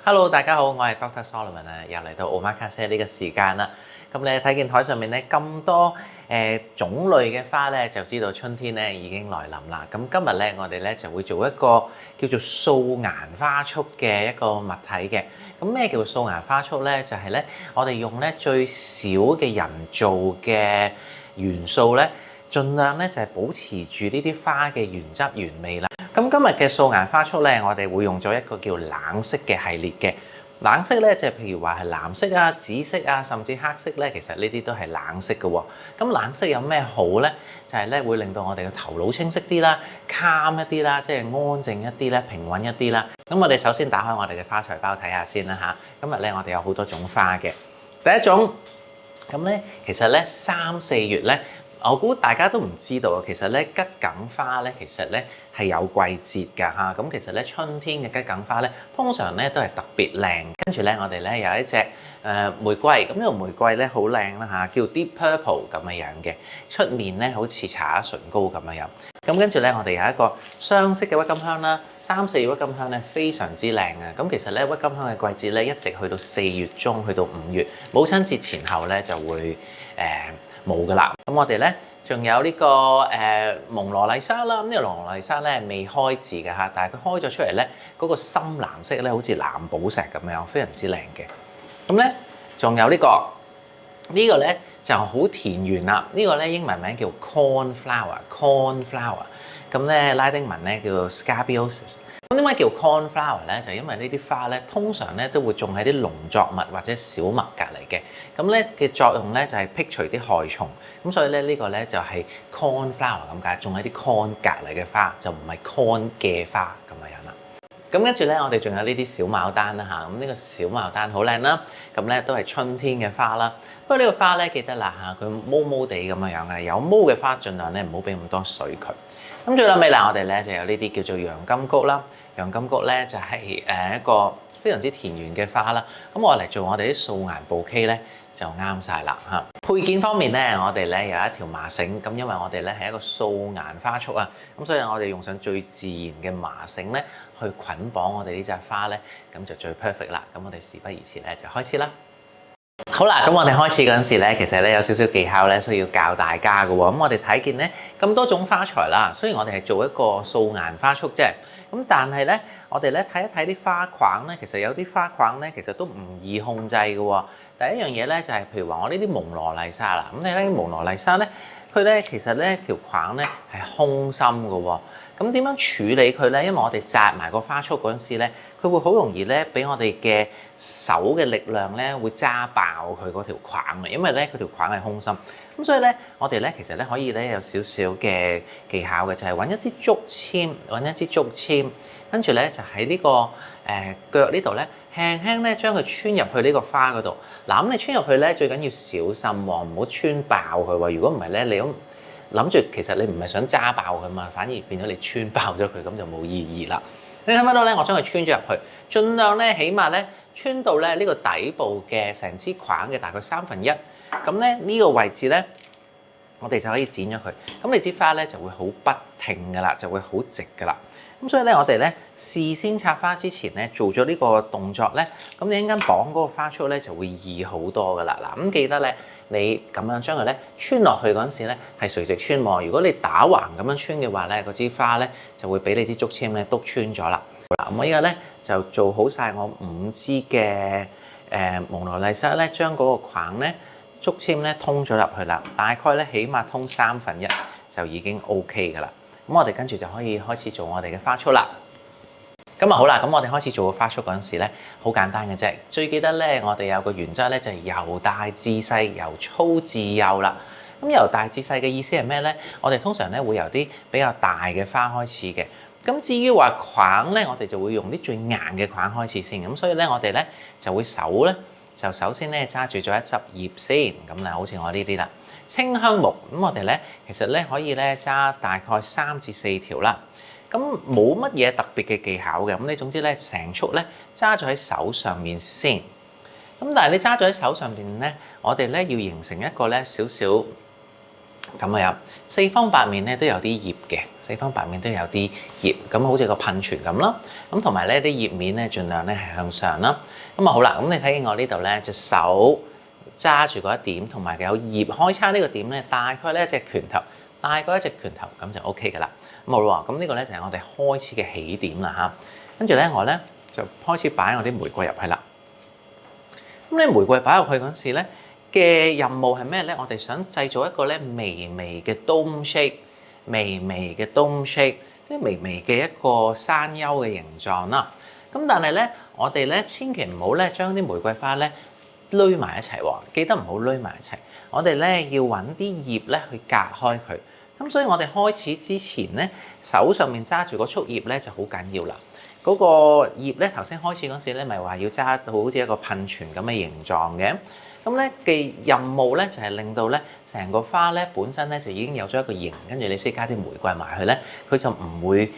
Hello，大家好，我係 Dr. Solomon 啊，又嚟到 Omakase 呢個時間啦。咁你睇見台上面咧咁多種類嘅花咧，就知道春天咧已經來臨啦。咁今日咧，我哋咧就會做一個叫做素顏花束嘅一個物體嘅。咁咩叫素顏花束咧？就係咧，我哋用咧最少嘅人造嘅元素咧，盡量咧就係保持住呢啲花嘅原汁原味啦。咁今日嘅素顏花束咧，我哋會用咗一個叫冷色嘅系列嘅。冷色咧，就係譬如話係藍色啊、紫色啊，甚至黑色咧，其實呢啲都係冷色嘅喎。咁冷色有咩好咧？就係咧會令到我哋嘅頭腦清晰啲啦、calm 一啲啦，即係安靜一啲咧、平穩一啲啦。咁我哋首先打開我哋嘅花材包睇下先啦嚇。今日咧我哋有好多種花嘅。第一種咁咧，其實咧3、4月咧。我估大家都唔知道，其實咧桔梗花咧，其實咧係有季節㗎嚇。咁其實咧春天嘅桔梗花咧，通常咧都係特別靚。跟住咧，我哋咧有一隻玫瑰，咁呢個玫瑰咧好靚啦嚇，叫 Deep Purple 咁樣嘅，出面咧好似搽唇膏咁樣。咁跟住咧，我哋有一個雙色嘅鬱金香啦，3、4月鬱金香咧非常之靚啊。咁其實咧鬱金香嘅季節咧一直去到4月中，去到5月，母親節前後咧就會冇噶啦。咁我哋咧仲有呢個蒙羅麗莎啦。咁呢個蒙羅麗莎咧未開字嘅嚇，但係佢開咗出嚟咧，嗰個深藍色咧好似藍寶石咁樣，非常之靚嘅。咁咧仲有呢個咧就好田園啦。呢個咧英文名叫 cornflower。咁咧拉丁文咧叫做 Scabious。咁點解叫 cornflower 咧？就因為呢啲花咧通常咧都會種喺啲農作物或者小麥隔離嘅。咁咧嘅作用咧就係辟除啲害蟲。咁所以咧呢個咧就係 cornflower 咁解，種喺啲 corn 隔離嘅花，就唔係 corn 嘅花咁樣啦。咁跟住咧，我哋仲有呢啲小牡丹啦嚇。咁呢個小牡丹好靚啦。咁咧都係春天嘅花啦。不過呢個花咧記得啦嚇，佢毛毛地咁樣嘅，有毛嘅花盡量咧唔好俾咁多水佢。咁最後尾啦，我哋咧就有呢啲叫做洋金菊啦。洋金菊咧就係一個非常之田園嘅花啦。咁我嚟做我哋啲素顏布 K 咧就啱晒啦嚇。配件方面咧，我哋咧有一條麻繩。咁因為我哋咧係一個素顏花束啊，咁所以我哋用上最自然嘅麻繩咧去捆綁我哋呢隻花咧，咁就最 perfect 啦。咁我哋事不宜遲咧，就開始啦。好啦，咁我哋開始嗰陣時咧，其實咧有少少技巧咧需要教大家嘅喎。咁我哋睇見咧咁多種花材啦，雖然我哋係做一個素顏花束啫，咁但係咧我哋咧睇一睇啲花框咧，其實有啲花框咧其實都唔易控制嘅喎。第一樣嘢咧就係譬如話我呢啲蒙羅麗莎啦，咁你睇蒙羅麗莎咧，佢咧其實咧條框咧係空心嘅喎。咁點樣處理佢咧？因為我哋紮埋個花束嗰陣時咧，佢會好容易咧俾我哋嘅手嘅力量咧會揸爆佢嗰條框嘅，因為咧佢條框係空心。咁所以咧，我哋咧其實咧可以咧有少少嘅技巧嘅，就係揾一支竹籤，跟住咧就喺呢個腳呢度咧輕輕咧將佢穿入去呢個花嗰度。嗱，咁你穿入去咧最緊要小心喎，唔好穿爆佢喎。如果唔係咧，你咁諗住其實你唔係想揸爆佢嘛，反而變咗你穿爆咗佢，咁就冇意義啦。你睇唔睇到咧？我將佢穿咗入去，盡量咧起碼咧穿到咧呢個底部嘅成支框嘅大概1/3。咁咧呢個位置咧，我哋就可以剪咗佢。咁你支花咧就會好筆挺噶啦，就會好直噶啦。咁所以咧，我哋咧事先插花之前咧做咗呢個動作咧，咁你一陣間綁嗰個花束咧就會易好多噶啦。嗱，咁記得咧。你咁樣將佢咧穿落去嗰陣時咧係垂直穿喎。如果你打橫咁樣穿嘅話咧，嗰支花咧就會俾你支竹籤咧篤穿咗啦。好啦，咁我依家咧就做好晒我5支嘅蒙羅麗莎咧，將嗰個框咧竹籤咧通咗入去啦。大概咧起碼通1/3就已經 OK 噶啦。咁我哋跟住就可以開始做我哋嘅花束啦。咁啊好啦，咁我哋開始做個花束嗰陣時咧，好簡單嘅啫。最記得咧，我哋有個原則咧，就係由大至細，由粗至幼啦。咁由大至細嘅意思係咩咧？我哋通常咧會由啲比較大嘅花開始嘅。咁至於話框咧，我哋就會用啲最硬嘅框開始先。咁所以咧，我哋咧就會就首先咧揸住咗一執葉先。咁嗱，好似我呢啲啦，清香木。咁我哋咧其實咧可以咧揸大概3至4條啦。咁冇乜嘢特別嘅技巧嘅，咁你總之咧成束咧揸咗喺手上面先。咁但係你揸咗喺手上邊咧，我哋咧要形成一個咧少少咁樣四方八面咧都有啲葉嘅，四方八面都有啲葉，咁好似個噴泉咁啦。咁同埋咧啲葉面咧，盡量咧係向上啦。咁啊好啦，咁你睇見我呢度咧隻手揸住嗰一點，同埋有葉開叉呢個點咧，大概咧一隻拳頭，大概一隻拳頭咁就 OK 噶啦。咁好啦，咁呢個咧就係我哋開始嘅起點啦嚇。跟住咧我咧就開始擺我啲玫瑰入去啦。咁你玫瑰擺入去嗰陣時咧嘅任務係咩咧？我哋想製造一個咧微微嘅 dome shape， 微微嘅 dome shape， 即係微微嘅一個山丘嘅形狀啦。咁但係咧，我哋咧千祈唔好咧將啲玫瑰花咧攏埋一齊喎，記得唔好攏埋一齊。我哋咧要揾啲葉咧去隔開佢。咁所以我哋開始之前咧，手上面揸住嗰束葉咧就好緊要啦。嗰個葉咧頭先開始嗰時咧，咪話要揸到好似一個噴泉咁嘅形狀嘅。咁咧嘅任務咧就係令到咧成個花咧本身咧就已經有咗一個形，跟住你先加啲玫瑰埋去咧，佢就唔會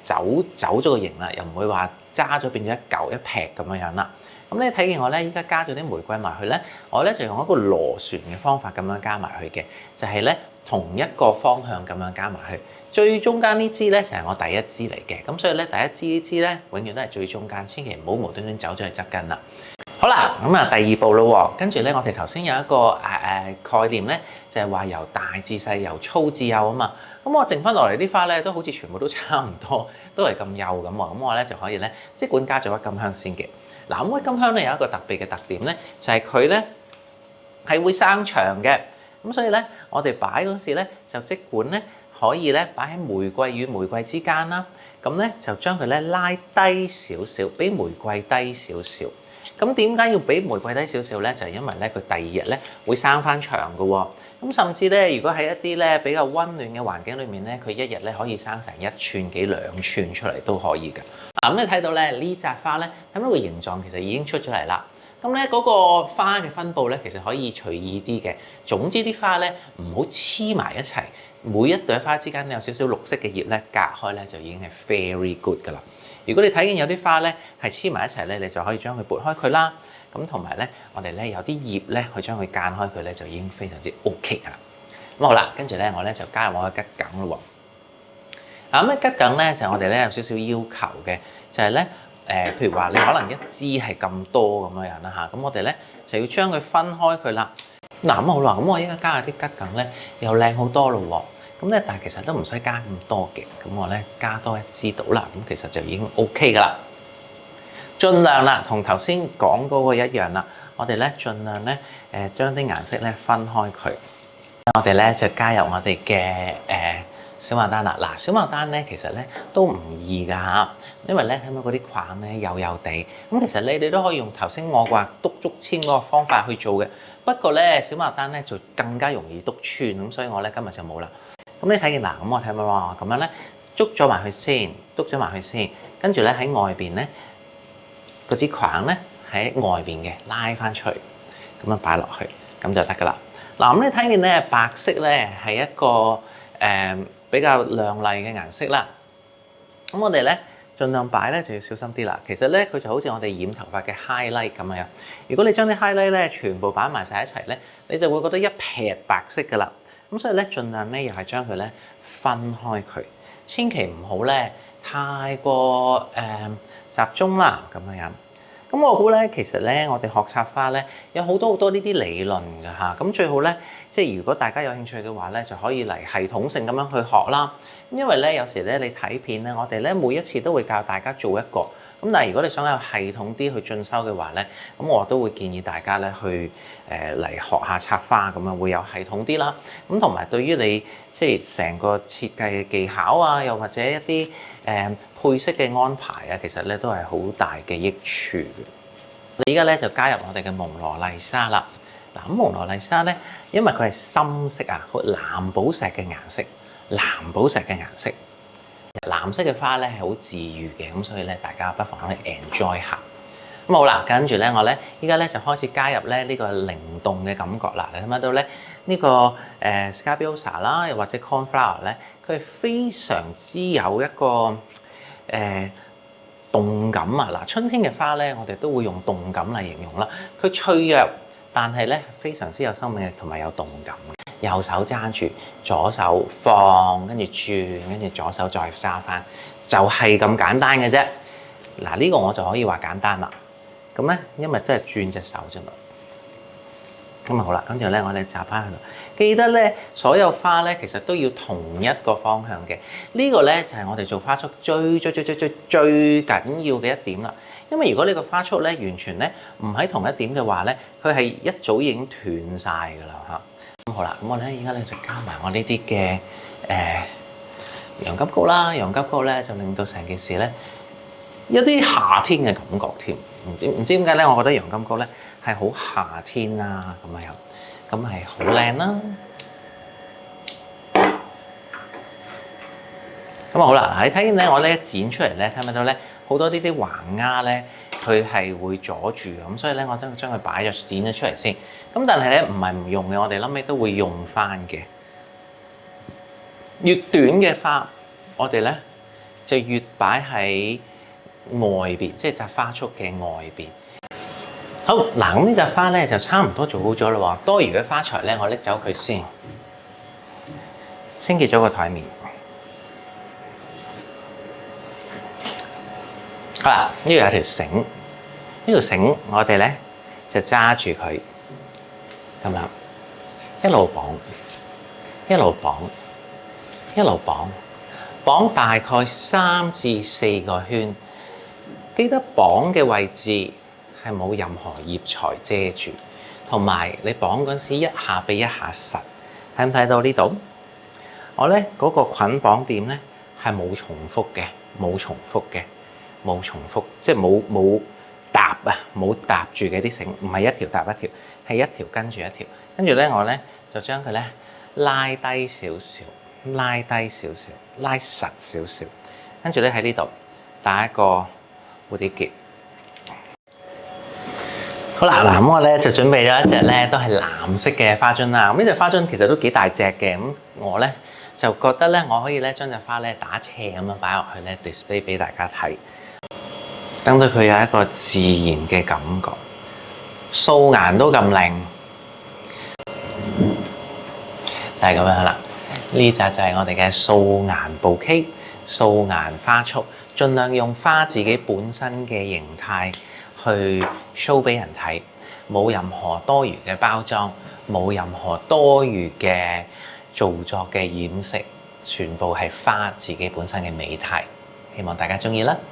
走咗個形啦，又唔會話揸咗變咗一嚿一劈咁樣啦。咁你睇見我咧依家加咗啲玫瑰埋去咧，我咧就用一個螺旋嘅方法咁樣加埋去嘅，就係咧同一個方向咁樣加埋去。最中間呢支咧就係我第一支嚟嘅，咁所以咧第一支呢支咧永遠都係最中間，千祈唔好無端端走咗去側根啦。好啦，咁啊第二步咯喎，跟住咧我哋頭先有一個概念咧，就係話由大至細，由粗至幼啊嘛。咁我剩翻落嚟啲花咧都好似全部都差唔多，都係咁幼咁喎。咁我咧就可以咧即管加咗鬱金香先嘅。嗱，咁鬱金香咧有一個特別嘅特點咧，就係佢咧係會生長嘅。咁所以咧我哋擺嗰時咧就即管咧可以咧擺喺玫瑰與玫瑰之間啦。咁咧就將佢咧拉低少少，比玫瑰低少少。咁點解要比玫瑰低少少咧？就係因為咧佢第二日咧會生翻長嘅喎。咁甚至咧，如果喺一啲咧比較溫暖嘅環境裏面咧，佢一日咧可以生成1寸幾2寸出嚟都可以嘅。嗱，咁你睇到咧呢紮花咧，睇到個形狀其實已經出咗嚟啦。咁咧嗰個花嘅分佈咧，其實可以隨意啲嘅。總之啲花咧唔好黐埋一齊，每一朵花之間有少少綠色嘅葉咧隔開咧，就已經係 very good 噶啦。如果你睇見有啲花咧係黐埋一齊咧，你就可以將佢撥開佢啦。咁同埋咧，我哋咧有啲葉咧去將佢間開佢咧，就已經非常之 OK 噶啦。咁好啦，跟住咧我咧就加入我嘅桔梗咯喎。咁咧桔梗咧就我哋咧有少少要求嘅，就係咧譬如話你可能一支係咁多咁樣樣啦嚇，咁我哋咧就要將佢分開佢啦。嗱，咁好啦，咁我依家加下啲桔梗咧又靚好多咯喎。咁咧，但係其實都唔使加咁多嘅，咁我咧加多一支到啦，咁其實就已經 OK 噶啦。盡量啦，同頭先講嗰個一樣啦，我哋咧盡量咧將啲顏色咧分開佢。我哋咧就加入我哋嘅小牡丹啦。嗱，小牡丹咧其實咧都唔易㗎嚇，因為咧睇到嗰啲框咧幼幼地，咁其實你哋都可以用頭先我話篤竹籤嗰個方法去做嘅。不過咧小牡丹咧就更加容易篤穿，咁所以我咧今日就冇啦。咁你睇見嗱，咁我睇下喎，咁樣咧捉咗埋去先，篤咗埋去先，跟住咧喺外邊咧嗰支框咧喺外邊嘅拉翻出嚟，咁樣擺落去，咁就得噶啦。嗱，咁你睇見咧白色咧係一個比較亮麗嘅顏色啦。咁我哋咧盡量擺咧就要小心啲啦。其實咧佢就好似我哋染頭髮嘅 highlight 咁樣。如果你將啲 highlight 咧全部擺埋晒一齊咧，你就會覺得一撇白色噶啦。咁所以咧，盡量咧又係將佢咧分開佢，千祈唔好咧太過集中啦咁樣。咁我估咧，其實咧我哋學插花咧有好多呢啲理論㗎嚇。咁最好咧，即係如果大家有興趣嘅話咧，就可以嚟系統性咁樣去學啦。因為咧有時咧你睇片咧，我哋咧每一次都會教大家做一個。咁但係如果你想有系統啲去進修嘅話咧，咁我都會建議大家咧去嚟學下插花，咁樣會有系統啲啦。咁同埋對於你即係成個設計嘅技巧啊，又或者一啲配色嘅安排啊，其實咧都係好大嘅益處嘅。你依家咧就加入我哋嘅蒙羅麗莎啦。嗱，咁蒙羅麗莎咧，因為佢係深色啊，藍寶石嘅顏色，藍寶石嘅顏色。藍色嘅花咧係好治癒嘅，咁所以咧大家不妨可以 enjoy 下。咁好啦，跟住咧我咧依家咧就開始加入咧呢個靈動嘅感覺啦。你睇唔睇到咧呢個Scabiosa 啦，又或者 Cornflower 咧，佢係非常之有一個動感啊！嗱，春天嘅花咧，我哋都會用動感嚟形容啦。佢脆弱，但係咧非常之有生命力同埋有動感。右手揸住，左手放，跟住轉，跟住左手再揸翻，就係咁簡單嘅啫。嗱，呢個我就可以話簡單啦。咁咧，因為都係轉隻手啫嘛。咁啊好啦，跟住咧我哋插翻去度。記得咧，所有花咧其實都要同一個方向嘅。呢個咧就係我哋做花束最緊要嘅一點啦。因為如果你個花束咧完全咧唔喺同一點嘅話咧，佢係一早已經斷晒㗎啦嚇。咁好啦，咁我咧而家咧就加埋我呢啲嘅洋甘菊啦。洋甘菊咧就令到成件事咧有啲夏天嘅感覺添。唔知點解咧？我覺得洋甘菊咧係好夏天啦，咁啊又咁係好靚啦。咁啊好啦，嗱你睇見咧，我咧剪出嚟咧，睇唔睇到咧？好多呢啲橫丫咧，佢係會阻住咁，所以咧我將佢擺咗剪咗出嚟先。咁但係咧唔係唔用嘅，我哋臨尾都會用翻嘅。越短嘅花，我哋咧就越擺喺外邊，即係紮花束嘅外邊。好嗱，咁呢隻花咧就差唔多做好咗啦喎。多餘嘅花材咧，我拎走佢先，清潔咗個台面。好啦，呢度有條繩，呢條繩我哋咧就揸住佢咁樣，一路綁，一路綁，一路綁，綁大概3至4個圈。記得綁嘅位置係冇任何葉材遮住，同埋你綁嗰時一下比一下實。睇唔睇到呢度？我咧嗰個捆綁點咧係冇重複嘅，冇重複嘅。冇重複，即係冇搭啊，冇搭住嘅啲繩，唔係一條搭一條，係一條跟住一條。跟住咧，我咧就將佢咧拉低少少，拉低少少，拉實少少。跟住咧喺呢度打一個蝴蝶結。好啦，嗱咁我咧就準備咗一隻咧都係藍色嘅花樽啦。咁呢隻花樽其實都幾大隻嘅，咁我咧就覺得咧我可以咧將隻花咧打斜咁樣擺落去咧 display 俾大家睇。等到佢有一個自然嘅感覺，素顏都咁靚，就係咁樣啦。呢隻就係我哋嘅素顏bouquet、素顏花束，盡量用花自己本身嘅形態去 show 俾人睇，冇任何多餘嘅包裝，冇任何多餘嘅造作嘅掩飾，全部係花自己本身嘅美態。希望大家鍾意啦〜